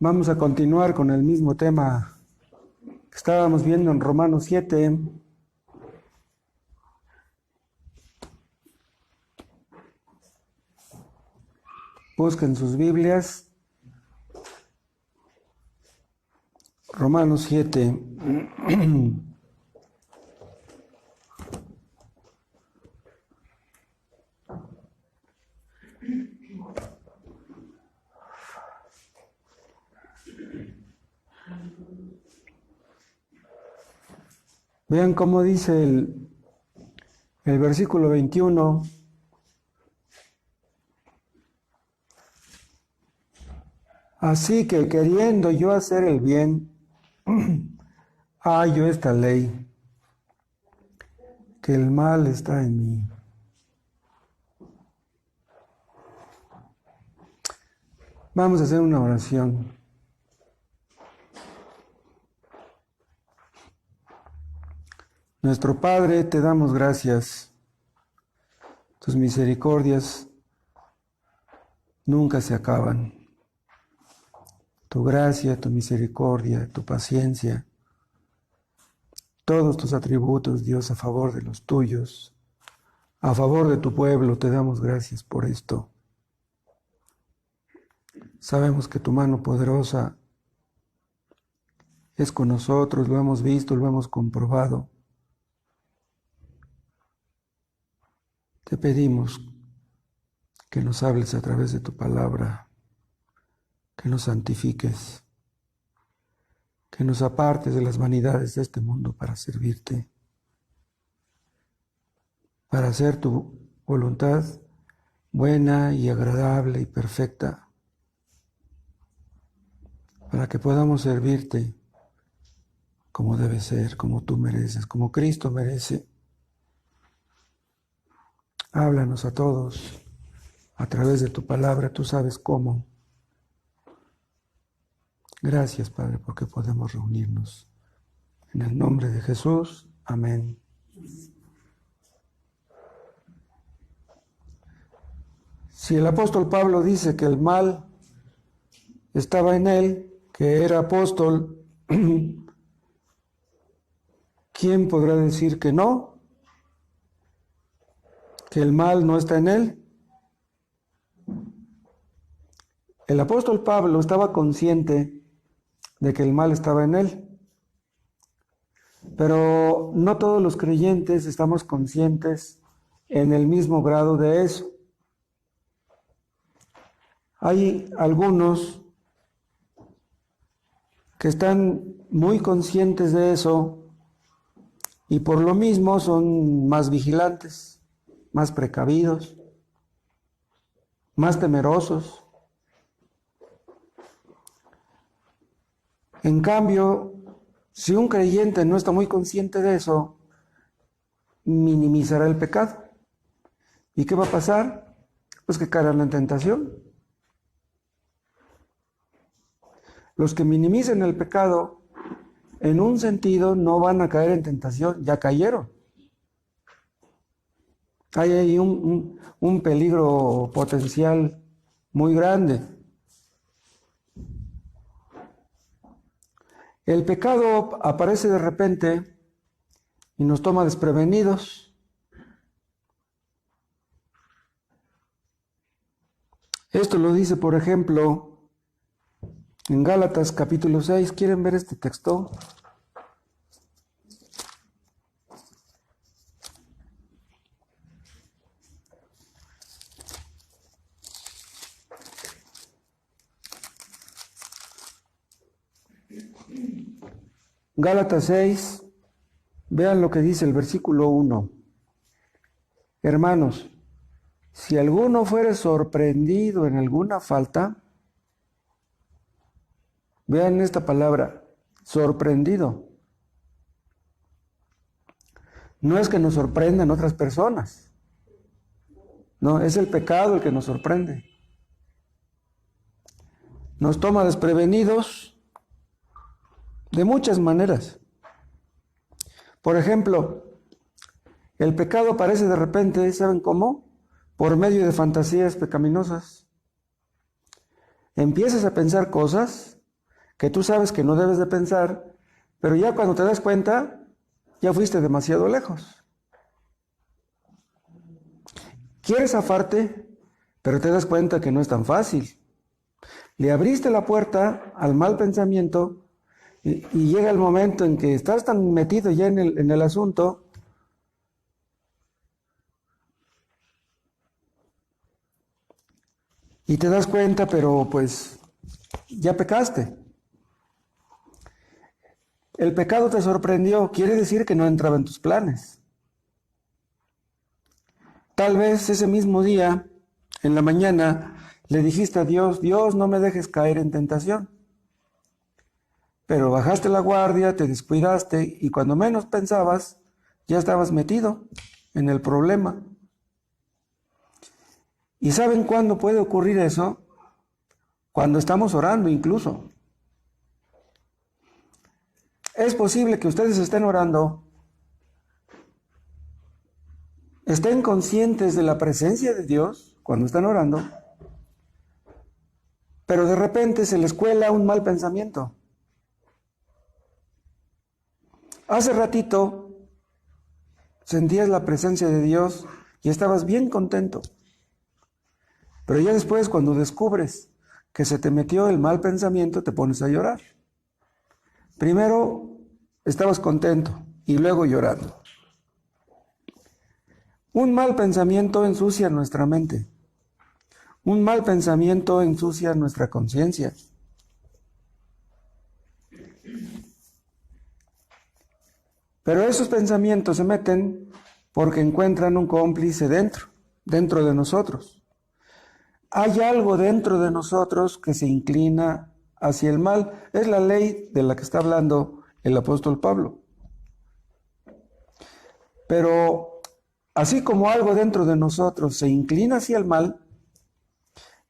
Vamos a continuar con el mismo tema que estábamos viendo en Romanos 7. Busquen sus Biblias. Romanos 7. Vean cómo dice el versículo 21. Así que queriendo yo hacer el bien, hallo esta ley, que el mal está en mí. Vamos a hacer una oración. Nuestro Padre, te damos gracias. Tus misericordias nunca se acaban. Tu gracia, tu misericordia, tu paciencia, todos tus atributos, Dios, a favor de los tuyos, a favor de tu pueblo, te damos gracias por esto. Sabemos que tu mano poderosa es con nosotros, lo hemos visto, lo hemos comprobado. Te pedimos que nos hables a través de tu palabra, que nos santifiques, que nos apartes de las vanidades de este mundo para servirte, para hacer tu voluntad buena y agradable y perfecta, para que podamos servirte como debe ser, como tú mereces, como Cristo merece. Háblanos a todos a través de tu palabra, tú sabes cómo. Gracias, Padre, porque podemos reunirnos. En el nombre de Jesús, amén. Si el apóstol Pablo dice que el mal estaba en él, que era apóstol, ¿quién podrá decir que no? Que el mal no está en él. El apóstol Pablo estaba consciente de que el mal estaba en él, pero no todos los creyentes estamos conscientes en el mismo grado de eso. Hay algunos que están muy conscientes de eso y por lo mismo son más vigilantes, más precavidos, más temerosos. En cambio, si un creyente no está muy consciente de eso, minimizará el pecado. ¿Y qué va a pasar? Pues que caerán en tentación. Los que minimicen el pecado, en un sentido, no van a caer en tentación, ya cayeron. Hay ahí un peligro potencial muy grande. El pecado aparece de repente y nos toma desprevenidos. Esto lo dice, por ejemplo, en Gálatas capítulo 6. ¿Quieren ver este texto? Gálatas 6, vean lo que dice el versículo 1. Hermanos, si alguno fuere sorprendido en alguna falta, vean esta palabra, sorprendido. No es que nos sorprendan otras personas, no, es el pecado el que nos sorprende. Nos toma desprevenidos de muchas maneras. Por ejemplo, el pecado aparece de repente, ¿saben cómo? Por medio de fantasías pecaminosas. Empiezas a pensar cosas que tú sabes que no debes de pensar, pero ya cuando te das cuenta, ya fuiste demasiado lejos. Quieres zafarte, pero te das cuenta que no es tan fácil. Le abriste la puerta al mal pensamiento y llega el momento en que estás tan metido ya en el asunto y te das cuenta, pero pues ya pecaste. El pecado te sorprendió, quiere decir que no entraba en tus planes. Tal vez ese mismo día, en la mañana, le dijiste a Dios, Dios, no me dejes caer en tentación. Pero bajaste la guardia, te descuidaste y cuando menos pensabas, ya estabas metido en el problema. ¿Y saben cuándo puede ocurrir eso? Cuando estamos orando incluso. Es posible que ustedes estén orando, estén conscientes de la presencia de Dios cuando están orando, pero de repente se les cuela un mal pensamiento. Hace ratito sentías la presencia de Dios y estabas bien contento, pero ya después cuando descubres que se te metió el mal pensamiento, te pones a llorar. Primero estabas contento y luego llorando. Un mal pensamiento ensucia nuestra mente. Un mal pensamiento ensucia nuestra conciencia. Pero esos pensamientos se meten porque encuentran un cómplice dentro de nosotros. Hay algo dentro de nosotros que se inclina hacia el mal. Es la ley de la que está hablando el apóstol Pablo. Pero así como algo dentro de nosotros se inclina hacia el mal,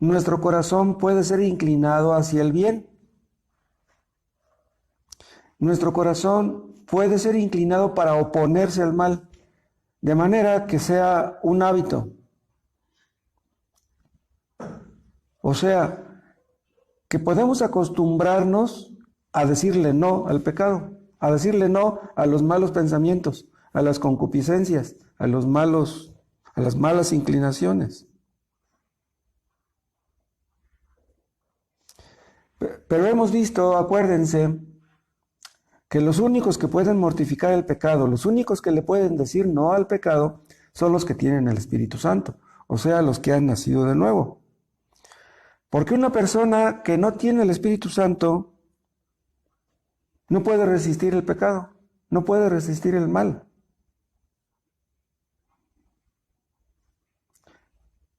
nuestro corazón puede ser inclinado hacia el bien. Nuestro corazón puede ser inclinado para oponerse al mal, de manera que sea un hábito. O sea, que podemos acostumbrarnos a decirle no al pecado, a decirle no a los malos pensamientos, a las concupiscencias, a las malas inclinaciones. Pero hemos visto, acuérdense, que los únicos que pueden mortificar el pecado, los únicos que le pueden decir no al pecado, son los que tienen el Espíritu Santo, o sea, los que han nacido de nuevo. Porque una persona que no tiene el Espíritu Santo no puede resistir el pecado, no puede resistir el mal.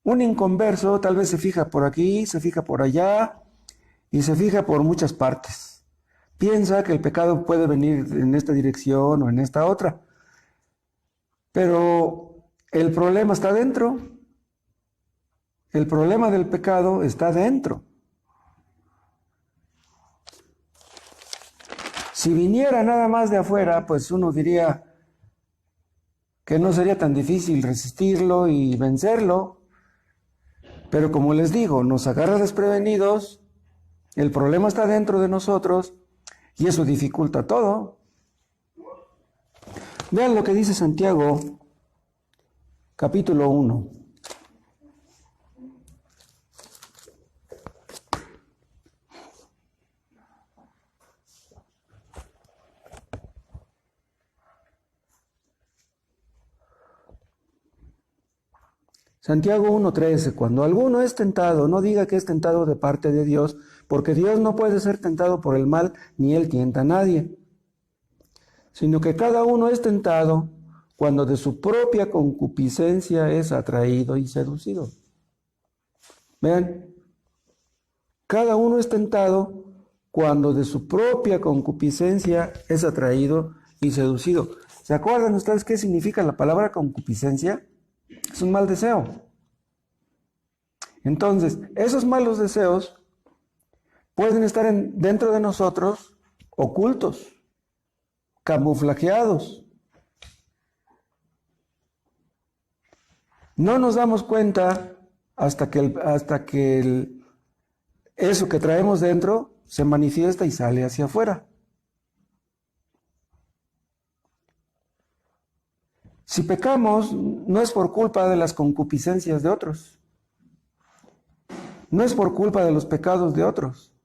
Un inconverso tal vez se fija por aquí, se fija por allá y se fija por muchas partes. Piensa que el pecado puede venir en esta dirección o en esta otra. Pero el problema está dentro. El problema del pecado está dentro. Si viniera nada más de afuera, pues uno diría que no sería tan difícil resistirlo y vencerlo. Pero como les digo, nos agarra desprevenidos, el problema está dentro de nosotros y eso dificulta todo. Vean lo que dice Santiago, capítulo 1. Santiago 1:13, cuando alguno es tentado, no diga que es tentado de parte de Dios, porque Dios no puede ser tentado por el mal, ni Él tienta a nadie, sino que cada uno es tentado cuando de su propia concupiscencia es atraído y seducido. Vean, cada uno es tentado cuando de su propia concupiscencia es atraído y seducido. ¿Se acuerdan ustedes qué significa la palabra concupiscencia? Es un mal deseo. Entonces, esos malos deseos pueden estar dentro de nosotros ocultos, camuflajeados. No nos damos cuenta hasta que eso que traemos dentro se manifiesta y sale hacia afuera. Si pecamos, no es por culpa de las concupiscencias de otros. No es por culpa de los pecados de otros.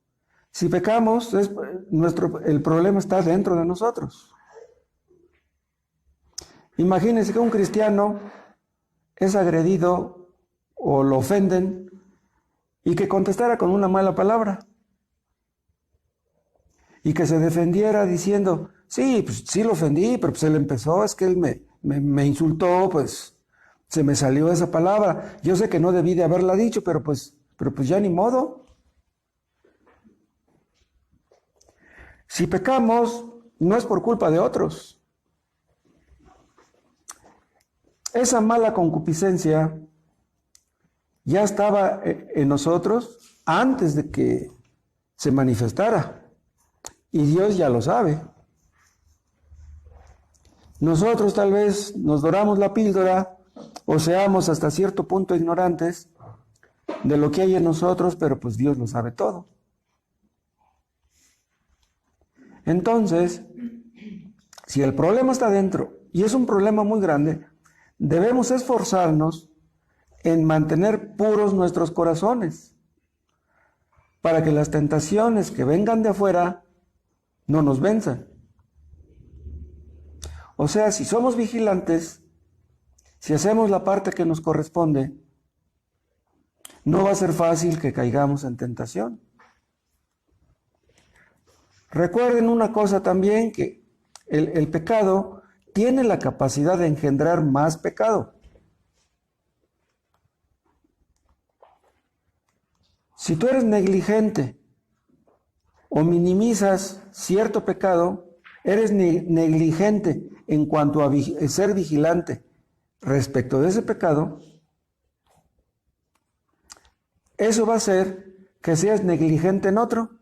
Si pecamos, el problema está dentro de nosotros. Imagínense que un cristiano es agredido o lo ofenden y que contestara con una mala palabra y que se defendiera diciendo, sí, pues sí lo ofendí, pero pues él empezó, es que él me insultó, pues se me salió esa palabra. Yo sé que no debí de haberla dicho, pero pues ya ni modo. Si pecamos, no es por culpa de otros. Esa mala concupiscencia ya estaba en nosotros antes de que se manifestara. Y Dios ya lo sabe. Nosotros tal vez nos doramos la píldora o seamos hasta cierto punto ignorantes de lo que hay en nosotros, pero pues Dios lo sabe todo. Entonces, si el problema está dentro y es un problema muy grande, debemos esforzarnos en mantener puros nuestros corazones para que las tentaciones que vengan de afuera no nos venzan. O sea, si somos vigilantes, si hacemos la parte que nos corresponde, no va a ser fácil que caigamos en tentación. Recuerden una cosa también, que el pecado tiene la capacidad de engendrar más pecado. Si tú eres negligente o minimizas cierto pecado, eres negligente en cuanto a ser vigilante respecto de ese pecado, eso va a hacer que seas negligente en otro,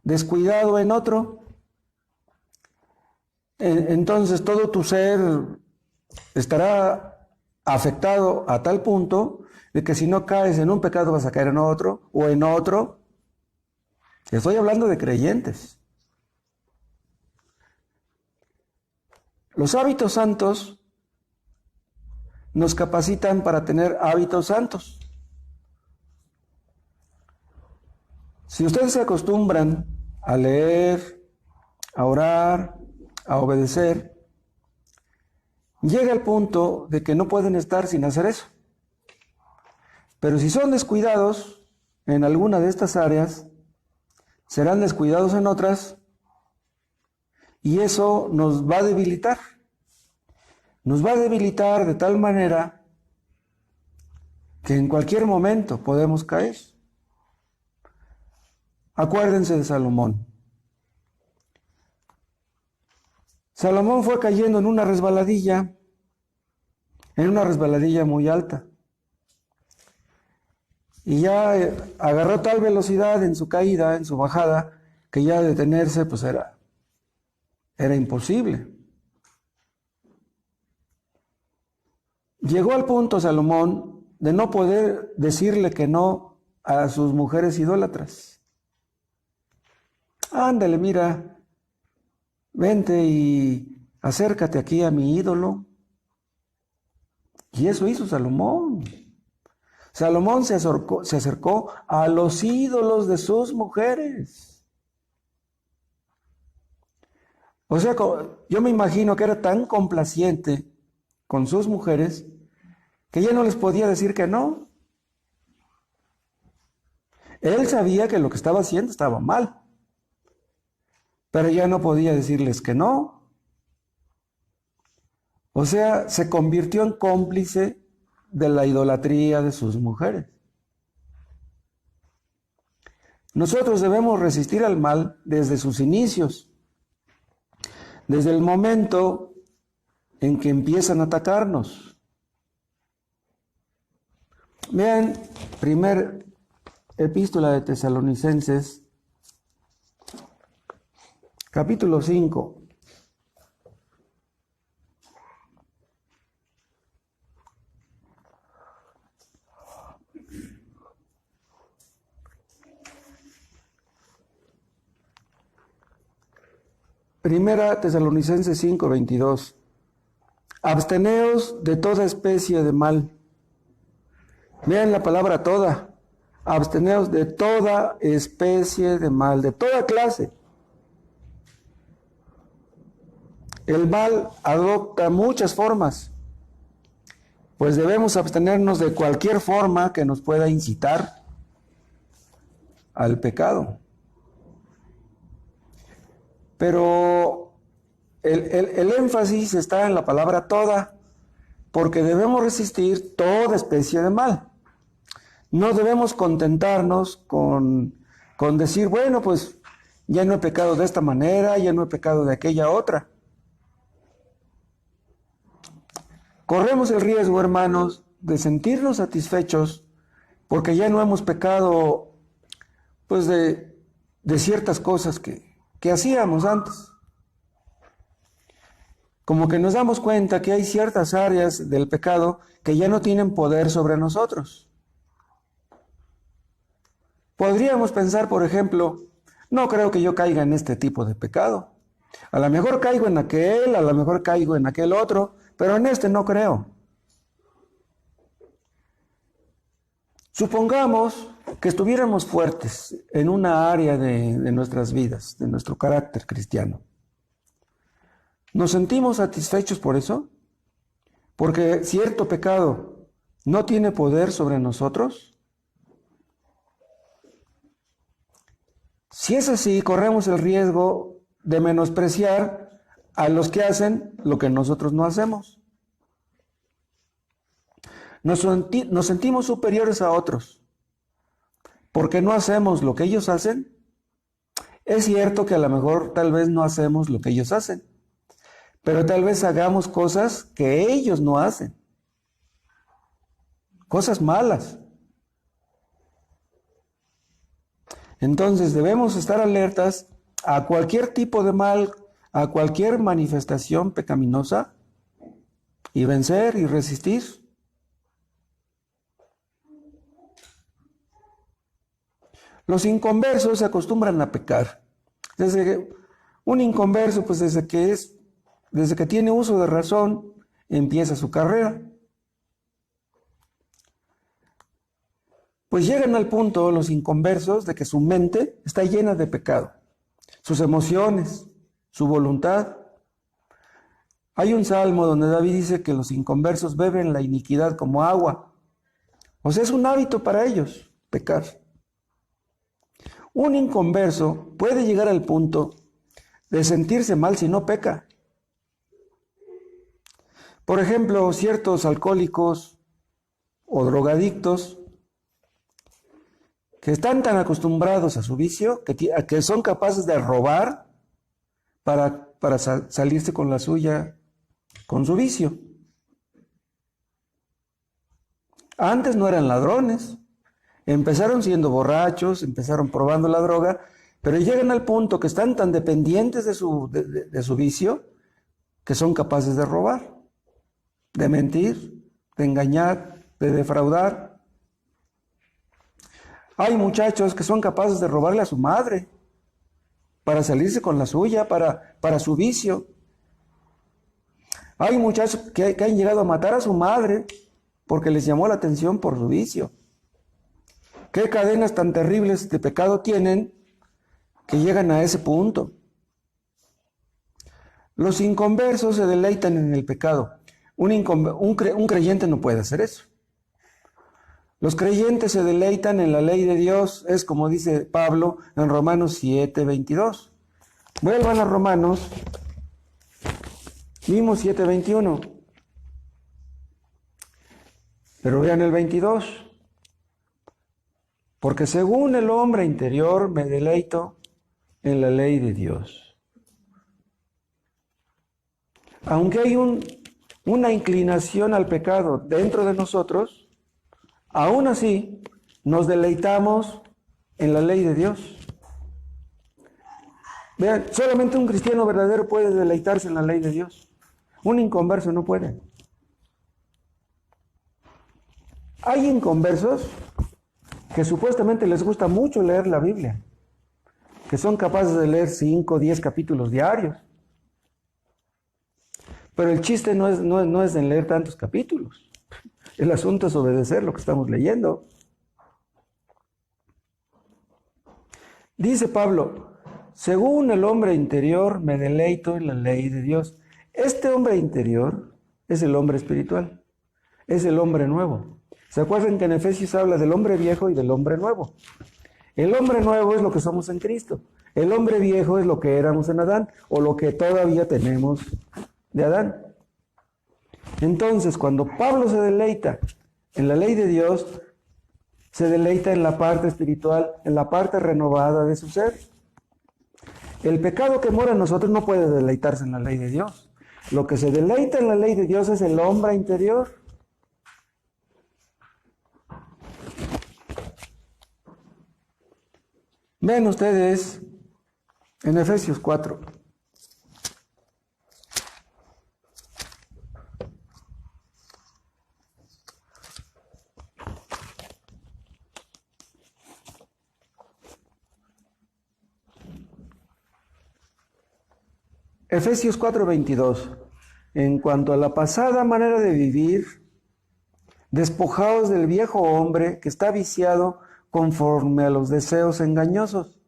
descuidado en otro. Entonces todo tu ser estará afectado a tal punto de que si no caes en un pecado vas a caer en otro o en otro. Estoy hablando de creyentes. Los hábitos santos nos capacitan para tener hábitos santos. Si ustedes se acostumbran a leer, a orar, a obedecer, llega el punto de que no pueden estar sin hacer eso. Pero si son descuidados en alguna de estas áreas, serán descuidados en otras, y eso nos va a debilitar. Nos va a debilitar de tal manera que en cualquier momento podemos caer. Acuérdense de Salomón. Salomón fue cayendo en una resbaladilla muy alta. Y ya agarró tal velocidad en su caída, en su bajada, que ya detenerse pues era imposible. Llegó al punto Salomón de no poder decirle que no a sus mujeres idólatras. Ándale, mira, vente y acércate aquí a mi ídolo. Y eso hizo Salomón. Salomón se acercó a los ídolos de sus mujeres. O sea, yo me imagino que era tan complaciente con sus mujeres que ya no les podía decir que no. Él sabía que lo que estaba haciendo estaba mal, pero ya no podía decirles que no. O sea, se convirtió en cómplice de la idolatría de sus mujeres. Nosotros debemos resistir al mal desde sus inicios, desde el momento en que empiezan a atacarnos. Vean, primer epístola de Tesalonicenses, capítulo 5. Primera Tesalonicenses 5:22. Absteneos de toda especie de mal. Vean la palabra toda. Absteneos de toda especie de mal, de toda clase. El mal adopta muchas formas, pues debemos abstenernos de cualquier forma que nos pueda incitar al pecado. Pero el énfasis está en la palabra toda, porque debemos resistir toda especie de mal. No debemos contentarnos con decir, bueno, pues ya no he pecado de esta manera, ya no he pecado de aquella otra. Corremos el riesgo, hermanos, de sentirnos satisfechos porque ya no hemos pecado, pues, de ciertas cosas que hacíamos antes. Como que nos damos cuenta que hay ciertas áreas del pecado que ya no tienen poder sobre nosotros. Podríamos pensar, por ejemplo, no creo que yo caiga en este tipo de pecado. A lo mejor caigo en aquel, a lo mejor caigo en aquel otro, pero en este no creo. Supongamos que estuviéramos fuertes en una área de nuestras vidas, de nuestro carácter cristiano. ¿Nos sentimos satisfechos por eso? Porque cierto pecado no tiene poder sobre nosotros. Si es así, corremos el riesgo de menospreciar a los que hacen lo que nosotros no hacemos. Nos sentimos superiores a otros porque no hacemos lo que ellos hacen. Es cierto que a lo mejor tal vez no hacemos lo que ellos hacen, pero tal vez hagamos cosas que ellos no hacen. Cosas malas. Entonces debemos estar alertas a cualquier tipo de mal, a cualquier manifestación pecaminosa y vencer y resistir. Los inconversos se acostumbran a pecar. Un inconverso, pues desde que tiene uso de razón, empieza su carrera. Pues llegan al punto los inconversos de que su mente está llena de pecado, sus emociones, su voluntad. Hay un salmo donde David dice que los inconversos beben la iniquidad como agua. O sea, es un hábito para ellos, pecar. Un inconverso puede llegar al punto de sentirse mal si no peca. Por ejemplo, ciertos alcohólicos o drogadictos que están tan acostumbrados a su vicio que son capaces de robar para salirse con la suya, con su vicio. Antes no eran ladrones, empezaron siendo borrachos, empezaron probando la droga, pero llegan al punto que están tan dependientes de su vicio que son capaces de robar, de mentir, de engañar, de defraudar. Hay muchachos que son capaces de robarle a su madre para salirse con la suya, para su vicio. Hay muchachos que han llegado a matar a su madre porque les llamó la atención por su vicio. ¿Qué cadenas tan terribles de pecado tienen que llegan a ese punto? Los inconversos se deleitan en el pecado. Un creyente no puede hacer eso. Los creyentes se deleitan en la ley de Dios, es como dice Pablo en Romanos 7:22. Vuelvan a Romanos, vimos 7:21. Pero vean el 22. Porque según el hombre interior me deleito en la ley de Dios. Aunque hay una inclinación al pecado dentro de nosotros, aún así nos deleitamos en la ley de Dios. Vean, solamente un cristiano verdadero puede deleitarse en la ley de Dios. Un inconverso no puede. Hay inconversos que supuestamente les gusta mucho leer la Biblia, que son capaces de leer 5 o 10 capítulos diarios, Pero el chiste no es en leer tantos capítulos. El asunto es obedecer lo que estamos leyendo. Dice Pablo, según el hombre interior me deleito en la ley de Dios. Este hombre interior es el hombre espiritual, es el hombre nuevo. ¿Se acuerdan que en Efesios habla del hombre viejo y del hombre nuevo? El hombre nuevo es lo que somos en Cristo. El hombre viejo es lo que éramos en Adán o lo que todavía tenemos de Adán. Entonces, cuando Pablo se deleita en la ley de Dios, se deleita en la parte espiritual, en la parte renovada de su ser. El pecado que mora en nosotros no puede deleitarse en la ley de Dios. Lo que se deleita en la ley de Dios es el hombre interior. Vean ustedes en Efesios 4. Efesios 4:22. En cuanto a la pasada manera de vivir, despojaos del viejo hombre que está viciado conforme a los deseos engañosos.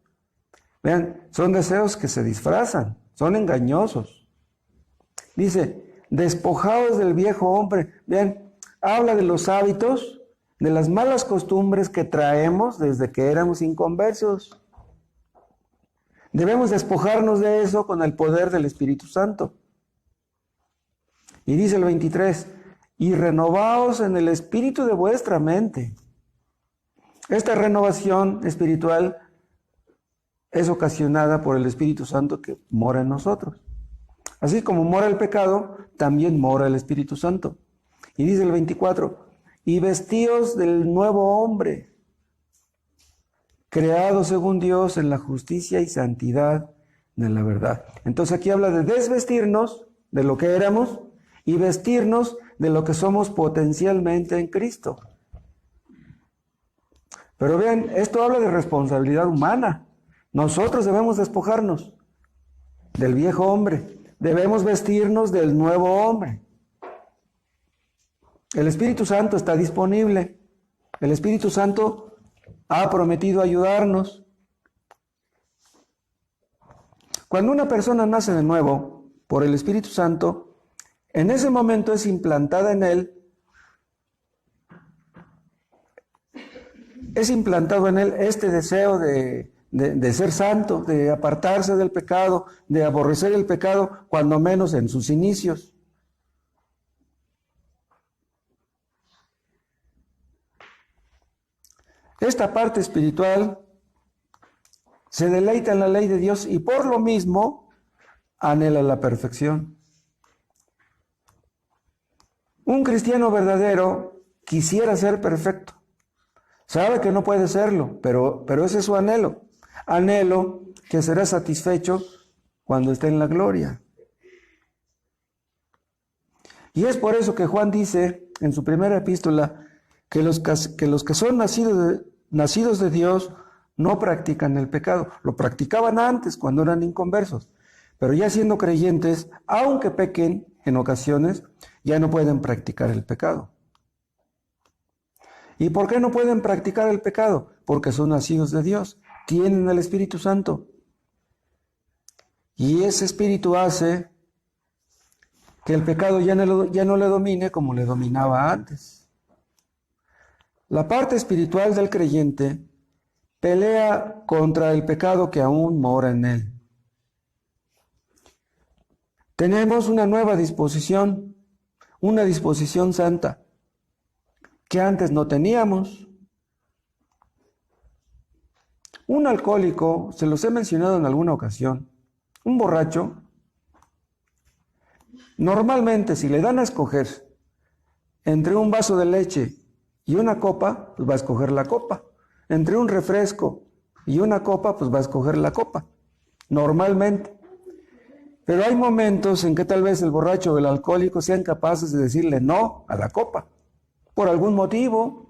Vean, son deseos que se disfrazan, son engañosos. Dice, despojaos del viejo hombre. Vean, habla de los hábitos, de las malas costumbres que traemos desde que éramos inconversos. Debemos despojarnos de eso con el poder del Espíritu Santo. Y dice el 23, y renovaos en el espíritu de vuestra mente. Esta renovación espiritual es ocasionada por el Espíritu Santo que mora en nosotros. Así como mora el pecado, también mora el Espíritu Santo. Y dice el 24, y vestíos del nuevo hombre, creado según Dios en la justicia y santidad de la verdad. Entonces aquí habla de desvestirnos de lo que éramos y vestirnos de lo que somos potencialmente en Cristo. Pero vean, esto habla de responsabilidad humana. Nosotros debemos despojarnos del viejo hombre. Debemos vestirnos del nuevo hombre. El Espíritu Santo está disponible. El Espíritu Santo ha prometido ayudarnos. Cuando una persona nace de nuevo por el Espíritu Santo, en ese momento es implantada en él, este deseo de ser santo, de apartarse del pecado, de aborrecer el pecado, cuando menos en sus inicios. Esta parte espiritual se deleita en la ley de Dios y por lo mismo anhela la perfección. Un cristiano verdadero quisiera ser perfecto. Sabe que no puede serlo, pero ese es su anhelo. Anhelo que será satisfecho cuando esté en la gloria. Y es por eso que Juan dice en su primera epístola que los que son nacidos de Dios no practican el pecado. Lo practicaban antes cuando eran inconversos, pero ya siendo creyentes, aunque pequen en ocasiones, ya no pueden practicar el pecado. ¿Y por qué no pueden practicar el pecado? Porque son nacidos de Dios, tienen el Espíritu Santo. Y ese Espíritu hace que el pecado ya no le domine como le dominaba antes. La parte espiritual del creyente pelea contra el pecado que aún mora en él. Tenemos una nueva disposición, una disposición santa, que antes no teníamos. Un alcohólico, se los he mencionado en alguna ocasión, un borracho, normalmente si le dan a escoger entre un vaso de leche y una copa, pues va a escoger la copa. Entre un refresco y una copa, pues va a escoger la copa, normalmente. Pero hay momentos en que tal vez el borracho o el alcohólico sean capaces de decirle no a la copa, por algún motivo,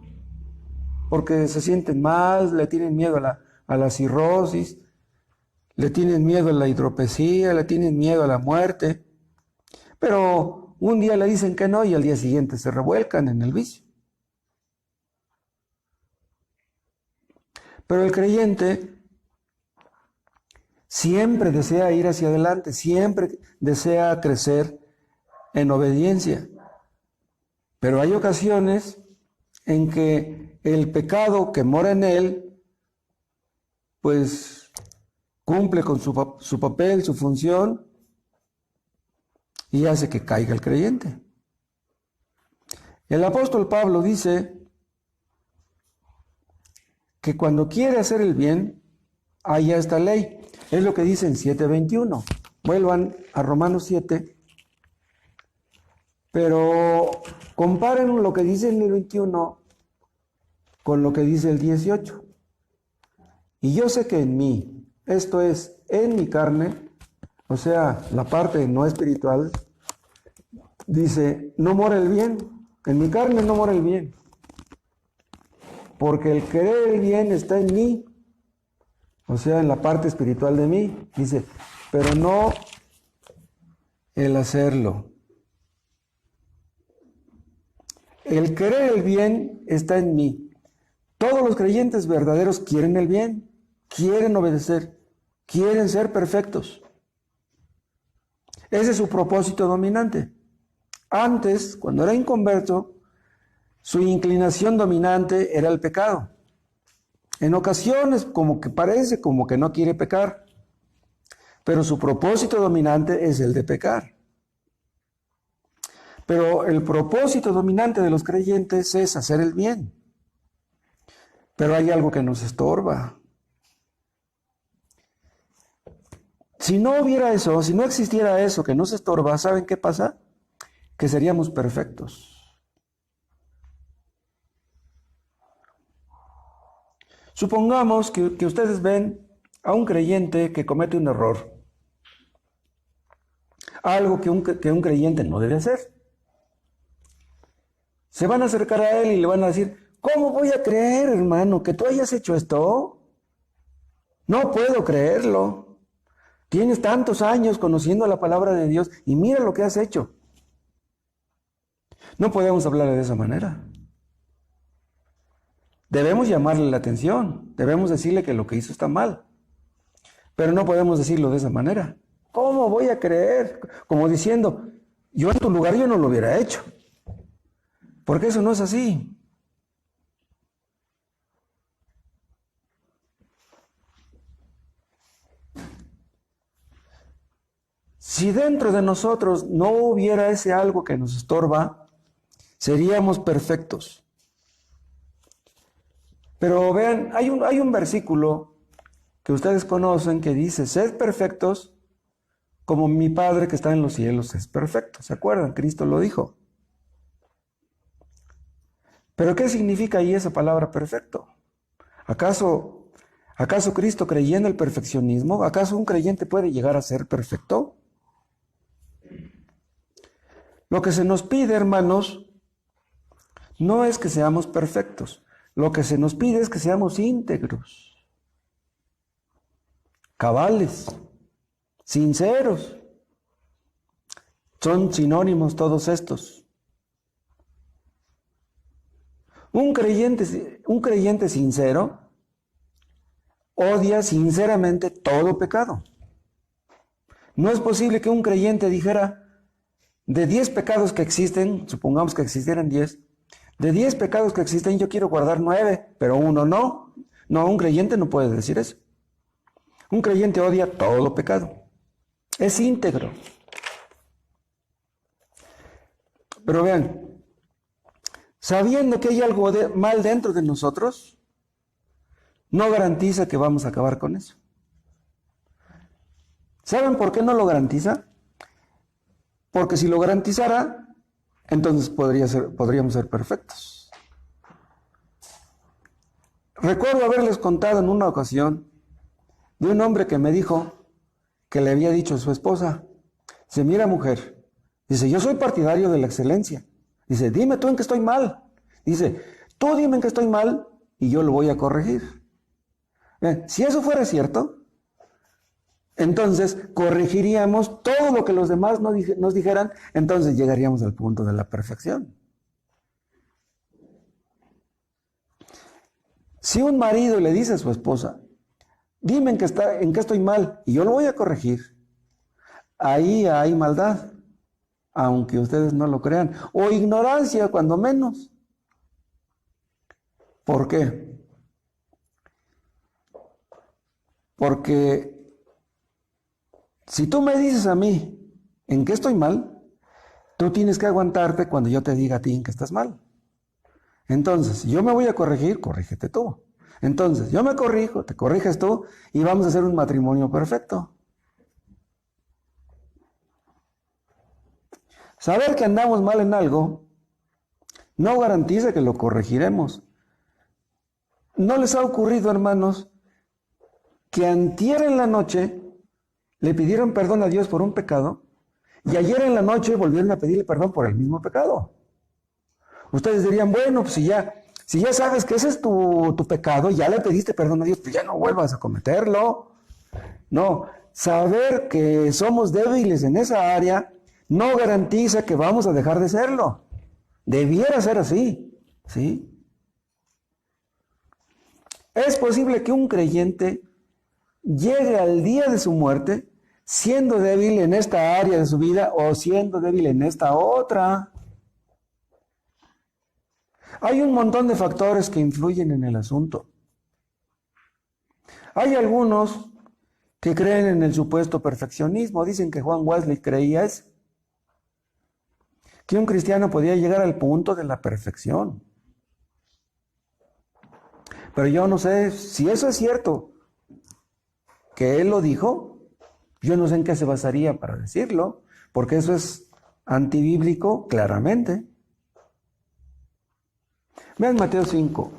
porque se sienten mal, le tienen miedo a la cirrosis, le tienen miedo a la hidropesía, le tienen miedo a la muerte. Pero un día le dicen que no y al día siguiente se revuelcan en el vicio. Pero el creyente siempre desea ir hacia adelante, siempre desea crecer en obediencia. Pero hay ocasiones en que el pecado que mora en él, pues cumple con su papel, su función, y hace que caiga el creyente. El apóstol Pablo dice que cuando quiere hacer el bien, hay esta ley. Es lo que dice en 7:21. Vuelvan a Romanos 7. Pero comparen lo que dice en el 21 con lo que dice el 18. Y yo sé que en mí, esto es, en mi carne, o sea, la parte no espiritual, dice, no mora el bien. En mi carne no mora el bien. Porque el querer el bien está en mí, o sea, en la parte espiritual de mí. Dice, pero no el hacerlo. El querer el bien está en mí. Todos los creyentes verdaderos quieren el bien, quieren obedecer, quieren ser perfectos. Ese es su propósito dominante. Antes, cuando era inconverso, su inclinación dominante era el pecado. En ocasiones, como que parece como que no quiere pecar, pero su propósito dominante es el de pecar. Pero el propósito dominante de los creyentes es hacer el bien. Pero hay algo que nos estorba. Si no hubiera eso, si no existiera eso que nos estorba, ¿saben qué pasa? Que seríamos perfectos. Supongamos que ustedes ven a un creyente que comete un error. Algo que un creyente no debe hacer. Se van a acercar a él y le van a decir, ¿cómo voy a creer, hermano, que tú hayas hecho esto? No puedo creerlo. Tienes tantos años conociendo la palabra de Dios y mira lo que has hecho. No podemos hablarle de esa manera. Debemos llamarle la atención, debemos decirle que lo que hizo está mal, pero no podemos decirlo de esa manera. ¿Cómo voy a creer? Como diciendo, yo en tu lugar yo no lo hubiera hecho, porque eso no es así. Si dentro de nosotros no hubiera ese algo que nos estorba, seríamos perfectos. Pero vean, hay un versículo que ustedes conocen que dice, sed perfectos como mi Padre que está en los cielos es perfecto. ¿Se acuerdan? Cristo lo dijo. ¿Pero qué significa ahí esa palabra perfecto? ¿Acaso Cristo creía en el perfeccionismo? ¿Acaso un creyente puede llegar a ser perfecto? Lo que se nos pide, hermanos, no es que seamos perfectos. Lo que se nos pide es que seamos íntegros, cabales, sinceros. Son sinónimos todos estos. Un creyente sincero odia sinceramente todo pecado. No es posible que un creyente dijera, de 10 pecados que existen, supongamos que existieran 10, de 10 pecados que existen yo quiero guardar 9, pero uno no. No, un creyente no puede decir eso. Un creyente odia todo pecado. Es íntegro. Pero vean, sabiendo que hay algo mal dentro de nosotros, no garantiza que vamos a acabar con eso. ¿Saben por qué no lo garantiza? Porque si lo garantizara, entonces podríamos ser perfectos. Recuerdo haberles contado en una ocasión de un hombre que me dijo que le había dicho a su esposa, dice, mira mujer, dice, yo soy partidario de la excelencia. Dice, dime tú en qué estoy mal. Dice, tú dime en qué estoy mal y yo lo voy a corregir. Si eso fuera cierto, Entonces, corregiríamos todo lo que los demás nos dijeran, entonces llegaríamos al punto de la perfección. Si un marido le dice a su esposa, dime en qué estoy mal, y yo lo voy a corregir, ahí hay maldad, aunque ustedes no lo crean, o ignorancia, cuando menos. ¿Por qué? Porque si tú me dices a mí en qué estoy mal, tú tienes que aguantarte cuando yo te diga a ti en qué estás mal. Entonces, si yo me voy a corregir, corrígete tú. Entonces, yo me corrijo, te corriges tú y vamos a hacer un matrimonio perfecto. Saber que andamos mal en algo no garantiza que lo corregiremos. ¿No les ha ocurrido, hermanos, que antier en la noche le pidieron perdón a Dios por un pecado y ayer en la noche volvieron a pedirle perdón por el mismo pecado? Ustedes dirían, bueno, pues si ya sabes que ese es tu pecado, ya le pediste perdón a Dios, pues ya no vuelvas a cometerlo. No, saber que somos débiles en esa área no garantiza que vamos a dejar de serlo. Debiera ser así, ¿sí? Es posible que un creyente llegue al día de su muerte siendo débil en esta área de su vida o siendo débil en esta otra. Hay un montón de factores que influyen en el asunto. Hay algunos que creen en el supuesto perfeccionismo. Dicen que Juan Wesley creía eso, que un cristiano podía llegar al punto de la perfección. Pero yo no sé si eso es cierto, que él lo dijo. Yo no sé en qué se basaría para decirlo, porque eso es antibíblico claramente. Vean Mateo 5.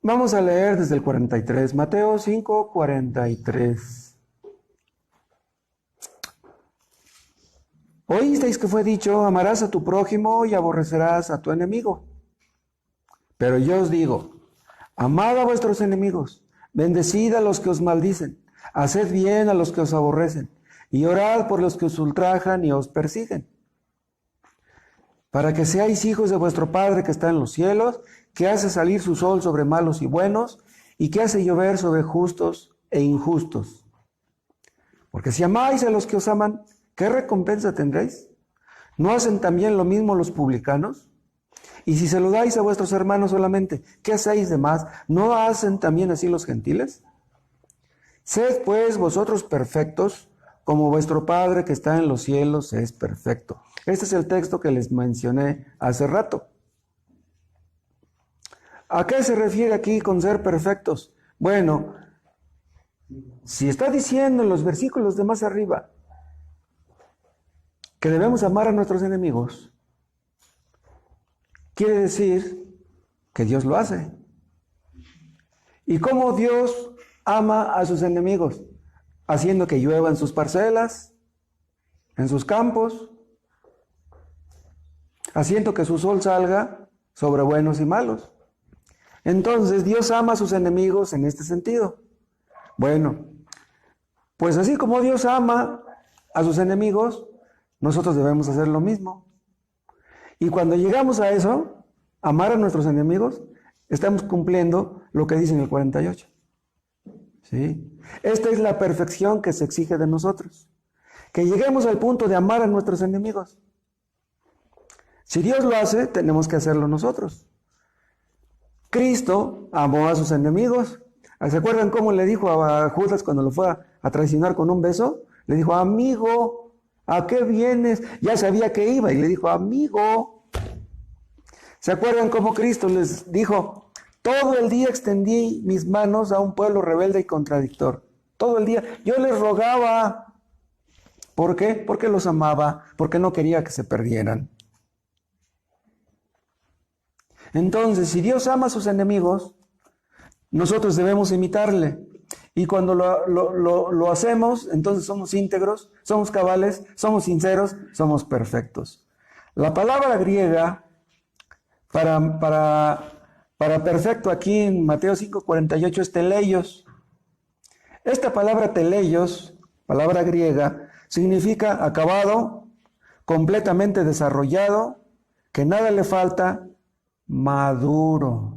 Vamos a leer desde el 43, Mateo 5, 43. Oísteis que fue dicho, amarás a tu prójimo y aborrecerás a tu enemigo. Pero yo os digo, amad a vuestros enemigos, bendecid a los que os maldicen, haced bien a los que os aborrecen, y orad por los que os ultrajan y os persiguen, para que seáis hijos de vuestro Padre que está en los cielos, que hace salir su sol sobre malos y buenos, y que hace llover sobre justos e injustos. Porque si amáis a los que os aman, ¿qué recompensa tendréis? ¿No hacen también lo mismo los publicanos? Y si se lo dais a vuestros hermanos solamente, ¿qué hacéis de más? ¿No hacen también así los gentiles? Sed pues vosotros perfectos, como vuestro Padre que está en los cielos es perfecto. Este es el texto que les mencioné hace rato. ¿A qué se refiere aquí con ser perfectos? Bueno, si está diciendo en los versículos de más arriba que debemos amar a nuestros enemigos, quiere decir que Dios lo hace. ¿Y cómo Dios ama a sus enemigos? Haciendo que llueva en sus parcelas, en sus campos, haciendo que su sol salga sobre buenos y malos. Entonces Dios ama a sus enemigos en este sentido. Bueno, pues así como Dios ama a sus enemigos, nosotros debemos hacer lo mismo. Y cuando llegamos a eso, amar a nuestros enemigos, estamos cumpliendo lo que dice en el 48. ¿Sí? Esta es la perfección que se exige de nosotros. Que lleguemos al punto de amar a nuestros enemigos. Si Dios lo hace, tenemos que hacerlo nosotros. Cristo amó a sus enemigos. ¿Se acuerdan cómo le dijo a Judas cuando lo fue a traicionar con un beso? Le dijo, amigo, ¿a qué vienes? Ya sabía que iba y le dijo, amigo. ¿Se acuerdan cómo Cristo les dijo, todo el día extendí mis manos a un pueblo rebelde y contradictor? Todo el día. Yo les rogaba. ¿Por qué? Porque los amaba, porque no quería que se perdieran. Entonces, si Dios ama a sus enemigos, nosotros debemos imitarle. Y cuando lo hacemos, entonces somos íntegros, somos cabales, somos sinceros, somos perfectos. La palabra griega para perfecto aquí en Mateo 5:48 es teleios. Esta palabra teleios, palabra griega, significa acabado, completamente desarrollado, que nada le falta, maduro.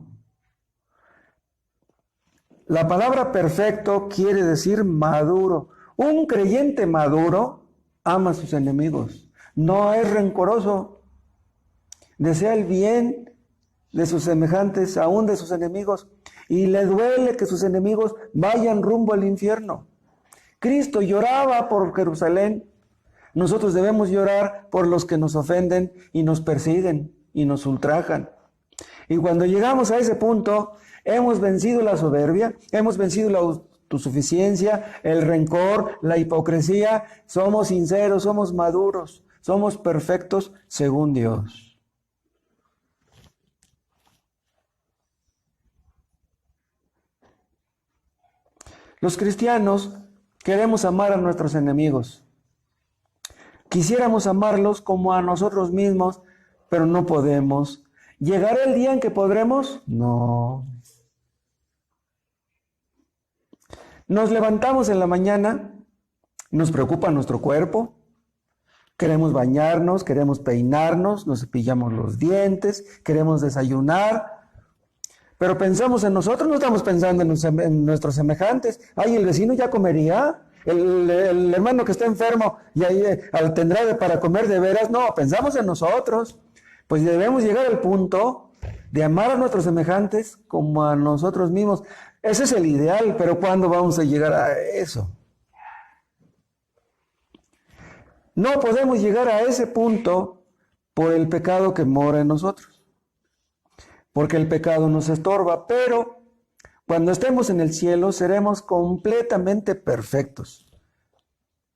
La palabra perfecto quiere decir maduro. Un creyente maduro ama a sus enemigos. No es rencoroso. Desea el bien de sus semejantes, aún de sus enemigos. Y le duele que sus enemigos vayan rumbo al infierno. Cristo lloraba por Jerusalén. Nosotros debemos llorar por los que nos ofenden y nos persiguen y nos ultrajan. Y cuando llegamos a ese punto, hemos vencido la soberbia, hemos vencido la autosuficiencia, el rencor, la hipocresía. Somos sinceros, somos maduros, somos perfectos según Dios. Los cristianos queremos amar a nuestros enemigos. Quisiéramos amarlos como a nosotros mismos, pero no podemos. ¿Llegará el día en que podremos? No. Nos levantamos en la mañana, nos preocupa nuestro cuerpo, queremos bañarnos, queremos peinarnos, nos cepillamos los dientes, queremos desayunar, pero pensamos en nosotros, no estamos pensando en nuestros semejantes. Ay, el vecino ya comería, el hermano que está enfermo y ahí tendrá para comer de veras. No, pensamos en nosotros. Pues debemos llegar al punto de amar a nuestros semejantes como a nosotros mismos. Ese es el ideal, pero ¿cuándo vamos a llegar a eso? No podemos llegar a ese punto por el pecado que mora en nosotros, porque el pecado nos estorba, pero cuando estemos en el cielo seremos completamente perfectos.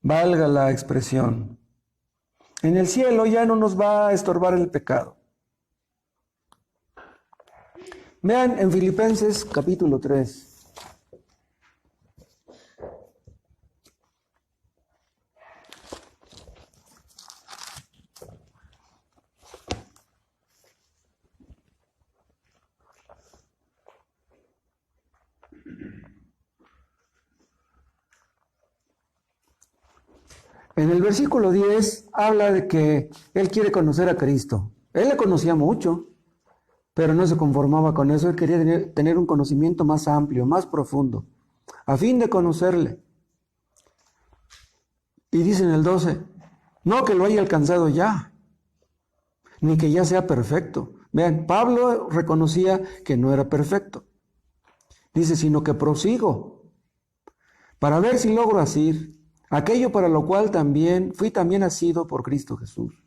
Valga la expresión. En el cielo ya no nos va a estorbar el pecado. Vean en Filipenses capítulo 3. En el versículo 10 habla de que él quiere conocer a Cristo. Él le conocía mucho, pero no se conformaba con eso. Él quería tener un conocimiento más amplio, más profundo, a fin de conocerle. Y dice en el 12, no que lo haya alcanzado ya, ni que ya sea perfecto. Vean, Pablo reconocía que no era perfecto. Dice, sino que prosigo, para ver si logro asir aquello para lo cual fui también asido por Cristo Jesús.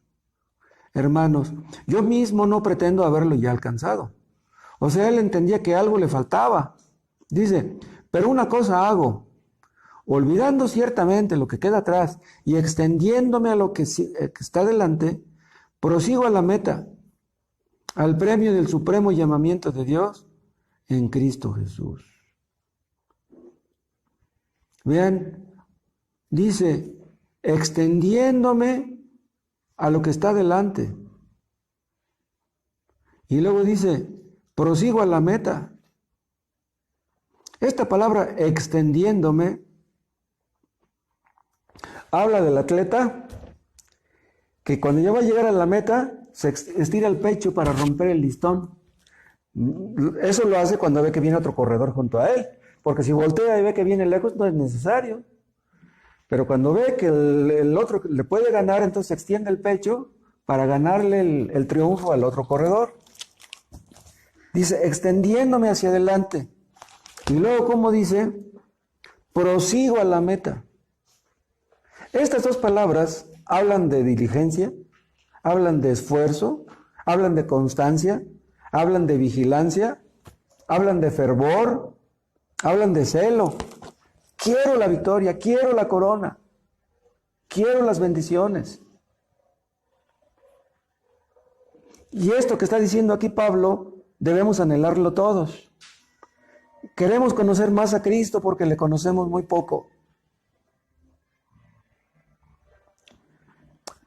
Hermanos, yo mismo no pretendo haberlo ya alcanzado. O sea, él entendía que algo le faltaba. Dice, pero una cosa hago, olvidando ciertamente lo que queda atrás y extendiéndome a lo que está delante, prosigo a la meta, al premio del supremo llamamiento de Dios en Cristo Jesús. Vean, dice, extendiéndome a lo que está delante. Y luego dice, prosigo a la meta. Esta palabra extendiéndome habla del atleta que cuando ya va a llegar a la meta se estira el pecho para romper el listón. Eso lo hace cuando ve que viene otro corredor junto a él, porque si voltea y ve que viene lejos no es necesario. Pero cuando ve que el otro le puede ganar, entonces extiende el pecho para ganarle el triunfo al otro corredor. Dice, extendiéndome hacia adelante. Y luego, ¿cómo dice? Prosigo a la meta. Estas dos palabras hablan de diligencia, hablan de esfuerzo, hablan de constancia, hablan de vigilancia, hablan de fervor, hablan de celo. Quiero la victoria, quiero la corona, quiero las bendiciones. Y esto que está diciendo aquí Pablo debemos anhelarlo todos. Queremos conocer más a Cristo porque le conocemos muy poco.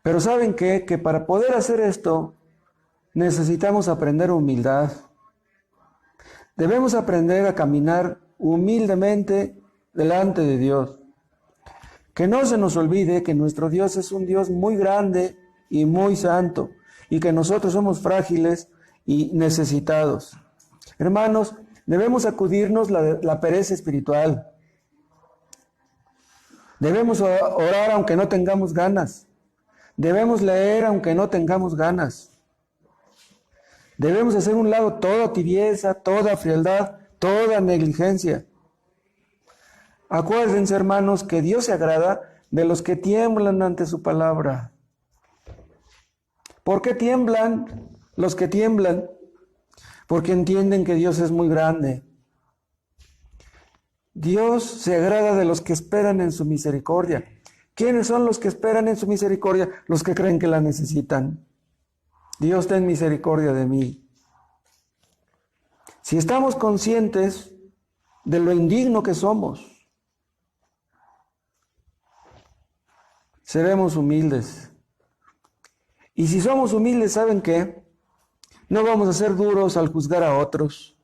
Pero ¿saben qué? Que para poder hacer esto necesitamos aprender humildad. Debemos aprender a caminar humildemente delante de Dios. Que no se nos olvide que nuestro Dios es un Dios muy grande y muy santo, y que nosotros somos frágiles y necesitados. Hermanos, debemos sacudirnos la pereza espiritual. Debemos orar aunque no tengamos ganas. Debemos leer aunque no tengamos ganas. Debemos hacer a un lado toda tibieza, toda frialdad, toda negligencia. Acuérdense, hermanos, que Dios se agrada de los que tiemblan ante su palabra. ¿Por qué tiemblan los que tiemblan? Porque entienden que Dios es muy grande. Dios se agrada de los que esperan en su misericordia. ¿Quiénes son los que esperan en su misericordia? Los que creen que la necesitan. Dios, ten misericordia de mí. Si estamos conscientes de lo indigno que somos, seremos humildes. Y si somos humildes, ¿saben qué? No vamos a ser duros al juzgar a otros.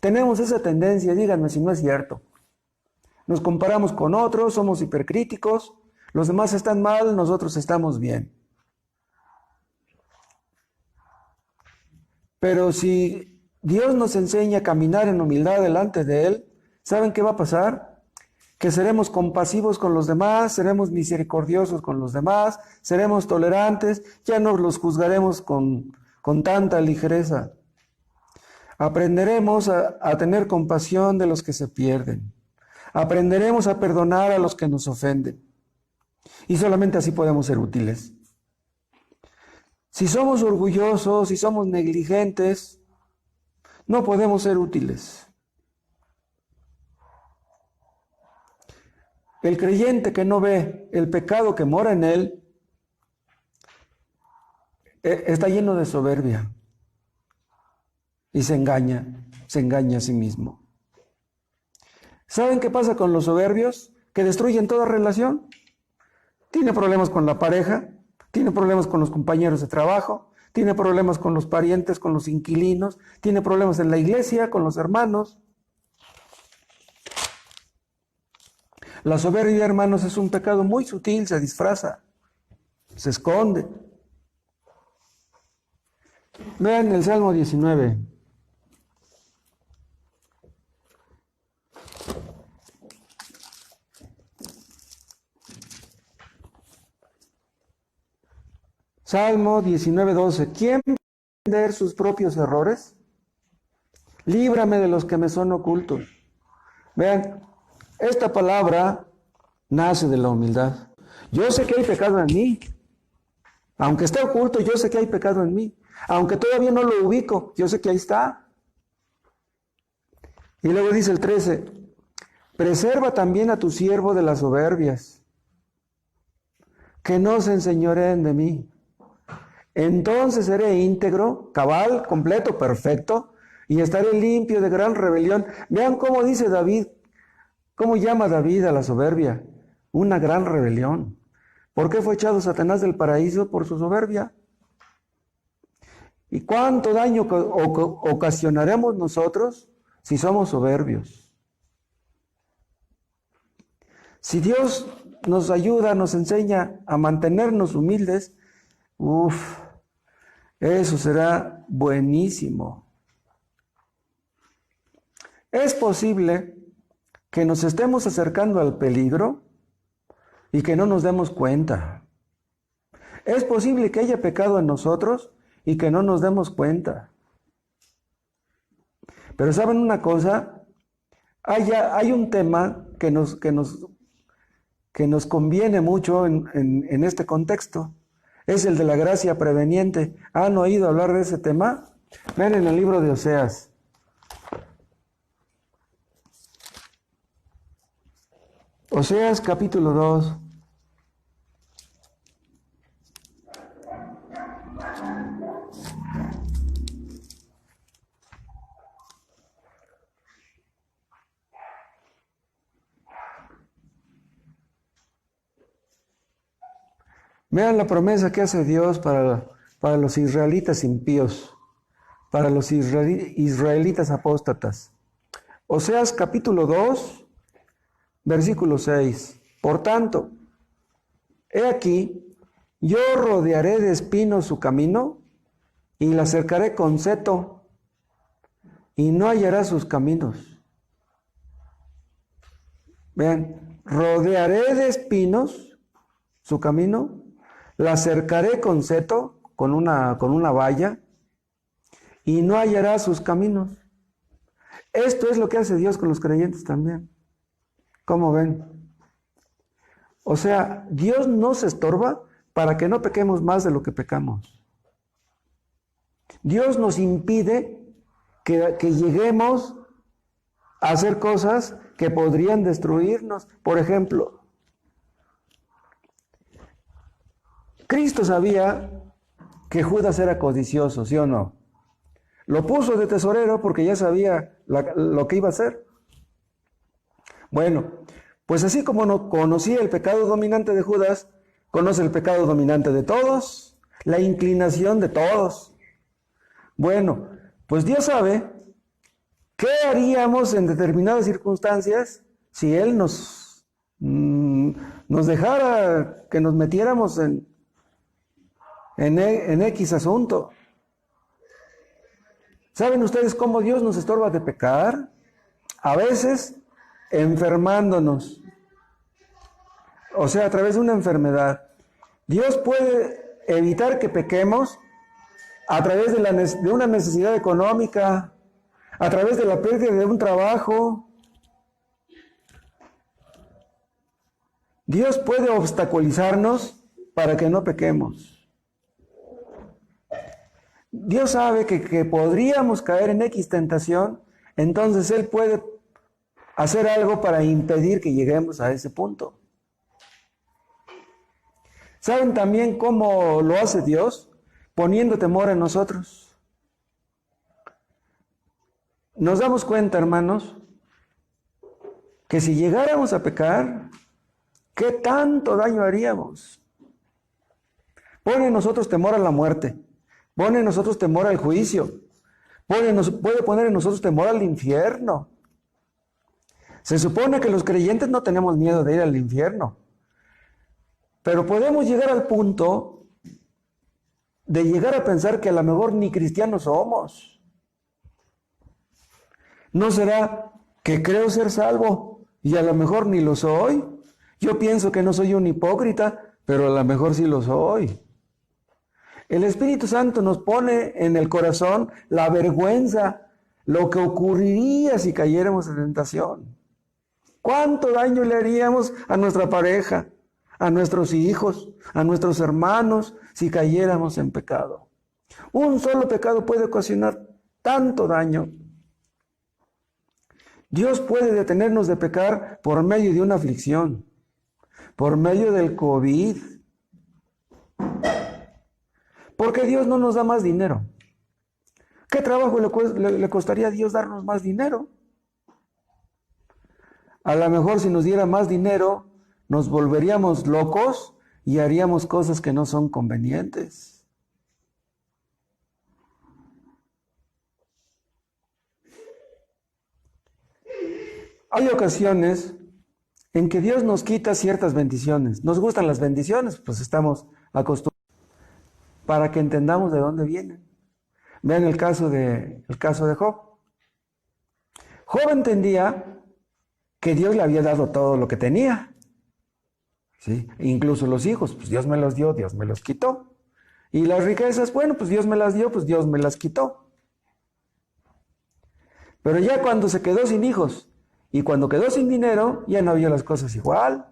Tenemos esa tendencia, díganme si no es cierto. Nos comparamos con otros, somos hipercríticos, los demás están mal, nosotros estamos bien. Pero si Dios nos enseña a caminar en humildad delante de Él, ¿saben qué va a pasar? Que seremos compasivos con los demás, seremos misericordiosos con los demás, seremos tolerantes, ya no los juzgaremos con tanta ligereza. Aprenderemos a tener compasión de los que se pierden. Aprenderemos a perdonar a los que nos ofenden. Y solamente así podemos ser útiles. Si somos orgullosos, si somos negligentes, no podemos ser útiles. El creyente que no ve el pecado que mora en él, está lleno de soberbia y se engaña a sí mismo. ¿Saben qué pasa con los soberbios? Que destruyen toda relación. Tiene problemas con la pareja, tiene problemas con los compañeros de trabajo, tiene problemas con los parientes, con los inquilinos, tiene problemas en la iglesia, con los hermanos. La soberbia, hermanos, es un pecado muy sutil, se disfraza, se esconde. Vean el Salmo 19. Salmo 19:12. ¿Quién puede entender sus propios errores? Líbrame de los que me son ocultos. Vean, esta palabra nace de la humildad. Yo sé que hay pecado en mí. Aunque esté oculto, yo sé que hay pecado en mí. Aunque todavía no lo ubico, yo sé que ahí está. Y luego dice el 13, preserva también a tu siervo de las soberbias, que no se enseñoreen de mí. Entonces seré íntegro, cabal, completo, perfecto, y estaré limpio de gran rebelión. Vean cómo dice David, cómo llama David a la soberbia, una gran rebelión. ¿Por qué fue echado Satanás del paraíso? Por su soberbia. ¿Y cuánto daño ocasionaremos nosotros si somos soberbios? Si Dios nos ayuda, nos enseña a mantenernos humildes, eso será buenísimo. Es posible que nos estemos acercando al peligro y que no nos demos cuenta. Es posible que haya pecado en nosotros y que no nos demos cuenta. Pero ¿saben una cosa? Hay un tema que nos conviene mucho en este contexto. Es el de la gracia preveniente. ¿Han oído hablar de ese tema? Vean en el libro de Oseas. Oseas capítulo 2. Vean la promesa que hace Dios para los israelitas impíos, para los israelitas apóstatas. Oseas capítulo 2, versículo 6. Por tanto, he aquí, yo rodearé de espinos su camino y la cercaré con seto y no hallará sus caminos. Vean, rodearé de espinos su camino, la cercaré con seto, con una valla, y no hallará sus caminos. Esto es lo que hace Dios con los creyentes también. ¿Cómo ven? O sea, Dios no se estorba para que no pequemos más de lo que pecamos. Dios nos impide que lleguemos a hacer cosas que podrían destruirnos. Por ejemplo, Cristo sabía que Judas era codicioso, ¿sí o no? Lo puso de tesorero porque ya sabía lo que iba a hacer. Bueno, pues así como no conocía el pecado dominante de Judas, conoce el pecado dominante de todos, la inclinación de todos. Bueno, pues Dios sabe qué haríamos en determinadas circunstancias si Él nos dejara que nos metiéramos en X asunto. ¿Saben ustedes cómo Dios nos estorba de pecar? A veces enfermándonos. O sea, a través de una enfermedad. Dios puede evitar que pequemos a través de una necesidad económica, a través de la pérdida de un trabajo. Dios puede obstaculizarnos para que no pequemos. Dios sabe que podríamos caer en X tentación, entonces Él puede hacer algo para impedir que lleguemos a ese punto. ¿Saben también cómo lo hace Dios? Poniendo temor en nosotros. Nos damos cuenta, hermanos, que si llegáramos a pecar, ¿qué tanto daño haríamos? Pone en nosotros temor a la muerte. Pone en nosotros temor al juicio. Puede poner en nosotros temor al infierno. Se supone que los creyentes no tenemos miedo de ir al infierno. Pero podemos llegar al punto de llegar a pensar que a lo mejor ni cristianos somos. ¿No será que creo ser salvo y a lo mejor ni lo soy? Yo pienso que no soy un hipócrita, pero a lo mejor sí lo soy. El Espíritu Santo nos pone en el corazón la vergüenza, lo que ocurriría si cayéramos en tentación. ¿Cuánto daño le haríamos a nuestra pareja, a nuestros hijos, a nuestros hermanos si cayéramos en pecado? Un solo pecado puede ocasionar tanto daño. Dios puede detenernos de pecar por medio de una aflicción, por medio del COVID. Porque Dios no nos da más dinero. ¿Qué trabajo le costaría a Dios darnos más dinero? A lo mejor si nos diera más dinero, nos volveríamos locos y haríamos cosas que no son convenientes. Hay ocasiones en que Dios nos quita ciertas bendiciones. Nos gustan las bendiciones, pues estamos acostumbrados, para que entendamos de dónde vienen. Vean el caso de Job. Job entendía que Dios le había dado todo lo que tenía. ¿Sí? Incluso los hijos, pues Dios me los dio, Dios me los quitó. Y las riquezas, bueno, pues Dios me las dio, pues Dios me las quitó. Pero ya cuando se quedó sin hijos y cuando quedó sin dinero, ya no vio las cosas igual.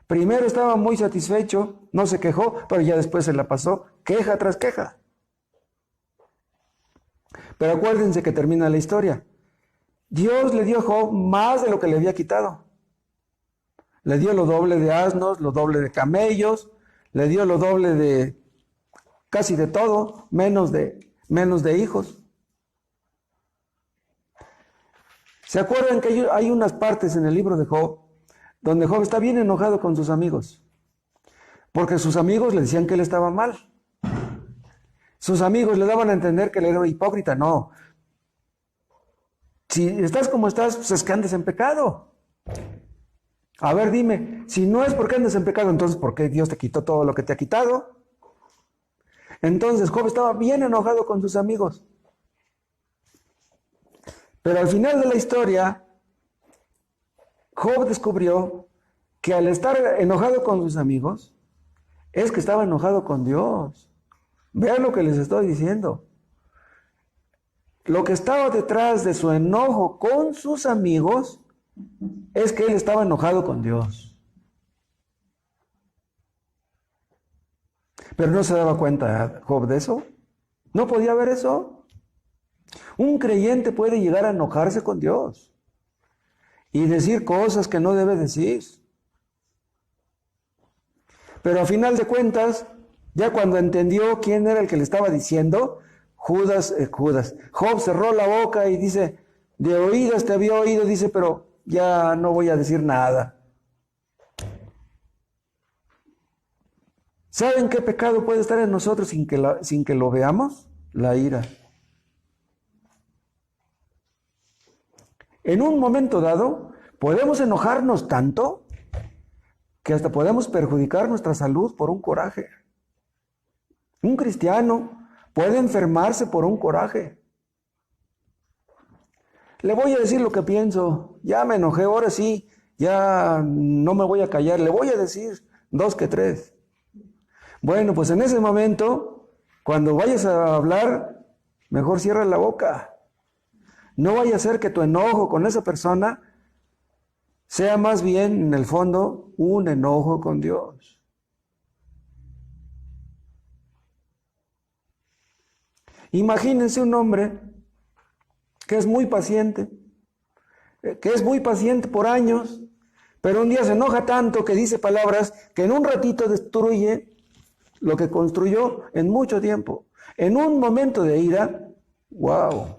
Primero estaba muy satisfecho, no se quejó, pero ya después se la pasó queja tras queja. Pero acuérdense que termina la historia. Dios le dio a Job más de lo que le había quitado. Le dio lo doble de asnos, lo doble de camellos, le dio lo doble de casi de todo, menos de hijos. ¿Se acuerdan que hay unas partes en el libro de Job donde Job está bien enojado con sus amigos? porque sus amigos le decían que él estaba mal. Sus amigos le daban a entender que él era hipócrita. No. Si estás como estás, pues es que andes en pecado. A ver, dime, si no es porque andes en pecado, entonces ¿por qué Dios te quitó todo lo que te ha quitado? Entonces Job estaba bien enojado con sus amigos. Pero al final de la historia, Job descubrió que al estar enojado con sus amigos, es que estaba enojado con Dios. Vean lo que les estoy diciendo. Lo que estaba detrás de su enojo con sus amigos es que él estaba enojado con Dios. Pero no se daba cuenta Job de eso. No podía ver eso. Un creyente puede llegar a enojarse con Dios y decir cosas que no debe decir. Pero a final de cuentas, ya cuando entendió quién era el que le estaba diciendo, Job cerró la boca y dice, de oídas te había oído, dice, pero ya no voy a decir nada. ¿Saben qué pecado puede estar en nosotros sin que lo veamos? La ira. En un momento dado, podemos enojarnos tanto que hasta podemos perjudicar nuestra salud por un coraje. Un cristiano puede enfermarse por un coraje. Le voy a decir lo que pienso. Ya me enojé, ahora sí, ya no me voy a callar. Le voy a decir 2 que 3. Bueno, pues en ese momento, cuando vayas a hablar, mejor cierra la boca. No vaya a ser que tu enojo con esa persona sea más bien, en el fondo, un enojo con Dios. Imagínense un hombre que es muy paciente por años, pero un día se enoja tanto que dice palabras que en un ratito destruye lo que construyó en mucho tiempo. En un momento de ira, ¡wow!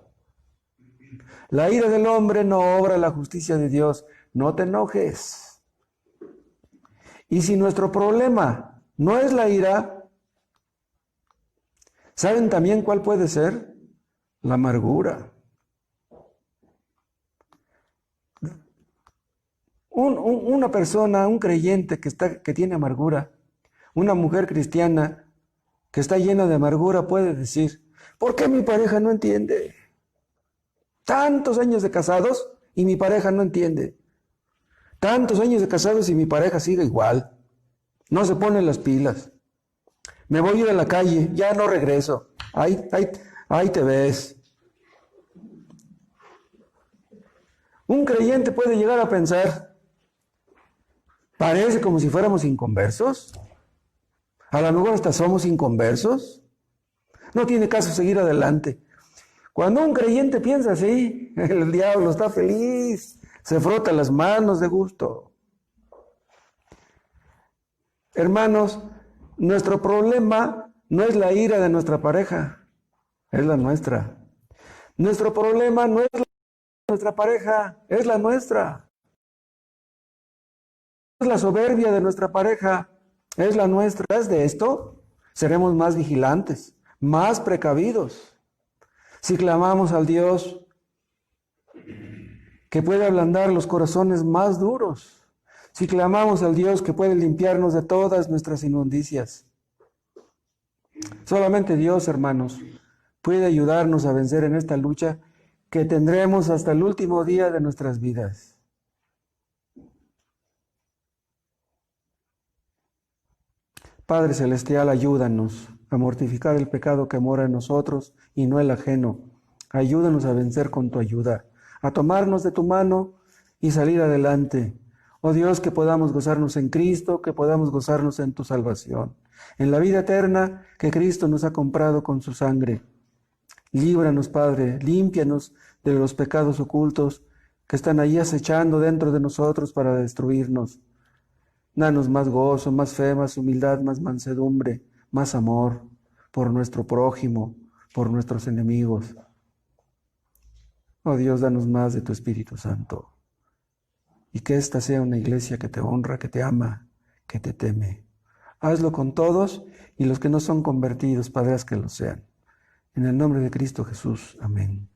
La ira del hombre no obra la justicia de Dios. No te enojes. Y si nuestro problema no es la ira, ¿saben también cuál puede ser? La amargura. Una persona, un creyente que tiene amargura, una mujer cristiana que está llena de amargura puede decir, ¿por qué mi pareja no entiende? Tantos años de casados y mi pareja no entiende. Tantos años de casados y mi pareja sigue igual. No se pone las pilas. Me voy a ir a la calle, ya no regreso. Ahí te ves. Un creyente puede llegar a pensar, parece como si fuéramos inconversos. A lo mejor hasta somos inconversos. No tiene caso seguir adelante. Cuando un creyente piensa así, el diablo está feliz, se frota las manos de gusto. Hermanos, nuestro problema no es la ira de nuestra pareja, es la nuestra. Nuestro problema no es la de nuestra pareja, es la nuestra. No es la soberbia de nuestra pareja, es la nuestra. Tras de esto, seremos más vigilantes, más precavidos. Si clamamos al Dios que puede ablandar los corazones más duros, si clamamos al Dios que puede limpiarnos de todas nuestras inmundicias. Solamente Dios, hermanos, puede ayudarnos a vencer en esta lucha que tendremos hasta el último día de nuestras vidas. Padre Celestial, ayúdanos a mortificar el pecado que mora en nosotros y no el ajeno. Ayúdanos a vencer con tu ayuda, a tomarnos de tu mano y salir adelante. Oh Dios, que podamos gozarnos en Cristo, que podamos gozarnos en tu salvación, en la vida eterna que Cristo nos ha comprado con su sangre. Líbranos, Padre, límpianos de los pecados ocultos que están ahí acechando dentro de nosotros para destruirnos. Danos más gozo, más fe, más humildad, más mansedumbre, más amor por nuestro prójimo, por nuestros enemigos. Oh Dios, danos más de tu Espíritu Santo. Y que esta sea una iglesia que te honra, que te ama, que te teme. Hazlo con todos y los que no son convertidos, Padre, haz que lo sean. En el nombre de Cristo Jesús. Amén.